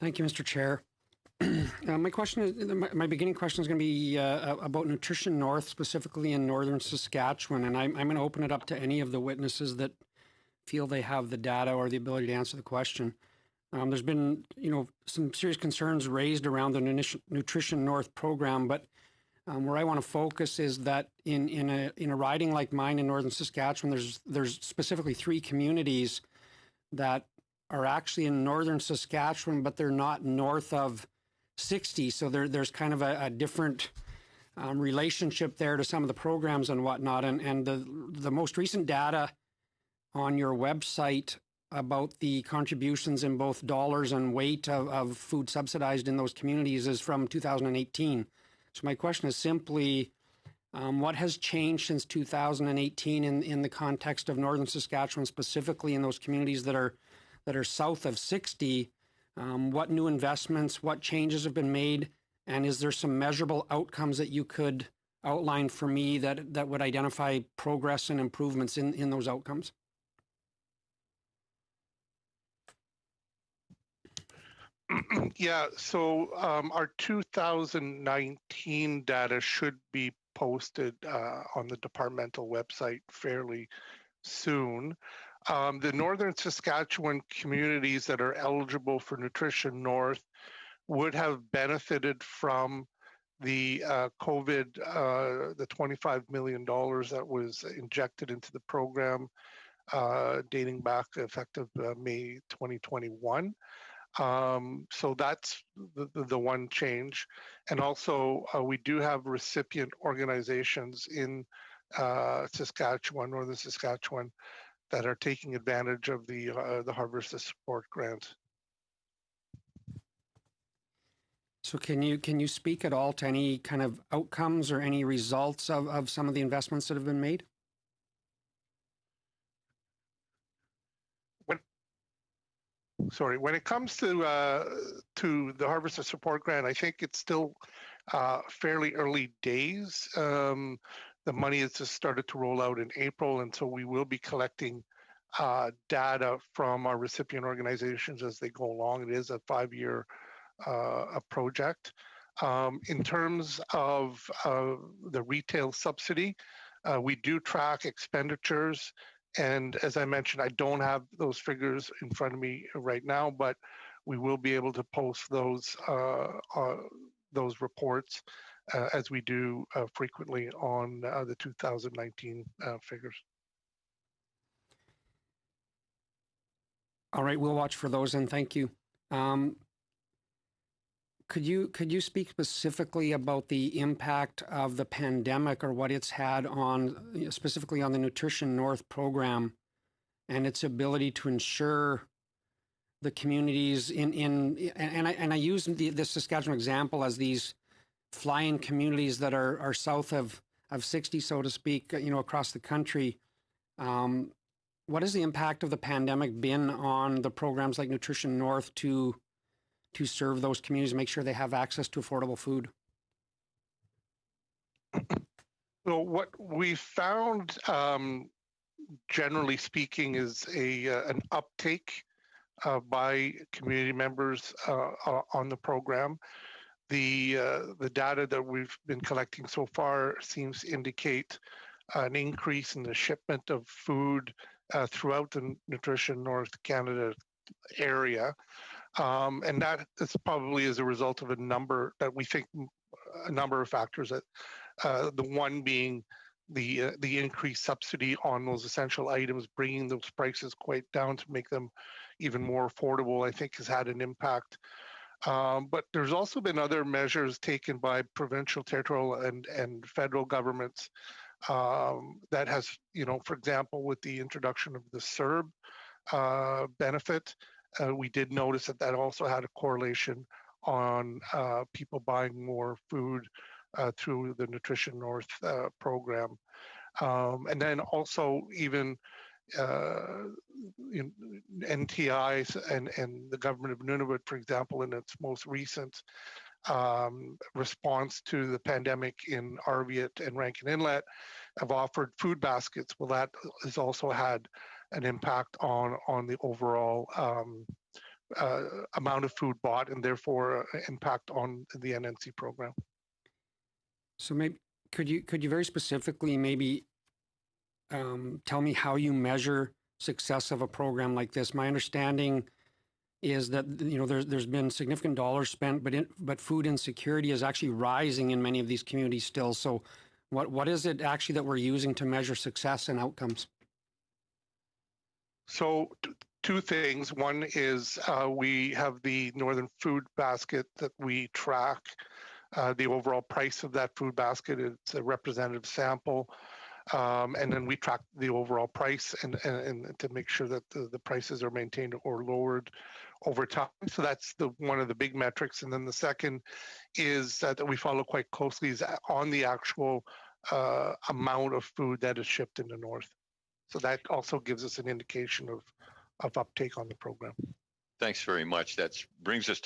Thank you, Mr. Chair. My beginning question is going to be about Nutrition North, specifically in northern Saskatchewan, and I'm going to open it up to any of the witnesses that feel they have the data or the ability to answer the question. There's been, some serious concerns raised around the Nutrition North program, but where I want to focus is that in a riding like mine in northern Saskatchewan, there's specifically 3 communities that are actually in northern Saskatchewan, but they're not north of 60. So there's kind of a different relationship there to some of the programs and whatnot. And the most recent data on your website about the contributions in both dollars and weight of food subsidized in those communities is from 2018. So my question is simply, what has changed since 2018 in the context of northern Saskatchewan, specifically in those communities that are south of 60? What new investments, what changes have been made, and is there some measurable outcomes that you could outline for me that would identify progress and improvements in those outcomes? Yeah, so our 2019 data should be posted on the departmental website fairly soon. The northern Saskatchewan communities that are eligible for Nutrition North would have benefited from the COVID, the $25 million that was injected into the program dating back effective May 2021. So that's the one change. And also we do have recipient organizations in Saskatchewan, northern Saskatchewan, that are taking advantage of the Harvest to Support grant. So can you speak at all to any kind of outcomes or any results of some of the investments that have been made? When it comes to the Harvest to Support grant, I think it's still fairly early days. The money has just started to roll out in April, and so we will be collecting data from our recipient organizations as they go along. It is a 5-year project. In terms of the retail subsidy, we do track expenditures. And as I mentioned, I don't have those figures in front of me right now, but we will be able to post those reports as we do frequently on the 2019 figures. All right, we'll watch for those, and thank you. Could you speak specifically about the impact of the pandemic or what it's had on, specifically on the Nutrition North program and its ability to ensure the communities and I use the Saskatchewan example as these fly-in communities that are south of 60, so to speak, across the country. What has the impact of the pandemic been on the programs like Nutrition North to serve those communities, make sure they have access to affordable food? Well, what we found, generally speaking, is an uptake by community members on the program. The data that we've been collecting so far seems to indicate an increase in the shipment of food throughout the Nutrition North Canada area. And that is probably as a result of a number of factors. That the one being the increased subsidy on those essential items, bringing those prices quite down to make them even more affordable, I think has had an impact. But there's also been other measures taken by provincial, territorial, and federal governments that has, for example, with the introduction of the CERB benefit, we did notice that also had a correlation on people buying more food through the Nutrition North program. And then also even NTI and the government of Nunavut, for example, in its most recent response to the pandemic in Arviat and Rankin Inlet, have offered food baskets. Well, that has also had an impact on the overall amount of food bought and therefore impact on the NNC program. So maybe could you very specifically maybe tell me how you measure success of a program like this? My understanding is that there's been significant dollars spent, but food insecurity is actually rising in many of these communities still. So what is it actually that we're using to measure success and outcomes? So two things. One is we have the Northern Food Basket that we track. The overall price of that food basket, it's a representative sample. And then we track the overall price and to make sure that the prices are maintained or lowered over time. So that's one of the big metrics. And then the second is that we follow quite closely is on the actual amount of food that is shipped in the north. So that also gives us an indication of uptake on the program. Thanks very much. That brings us to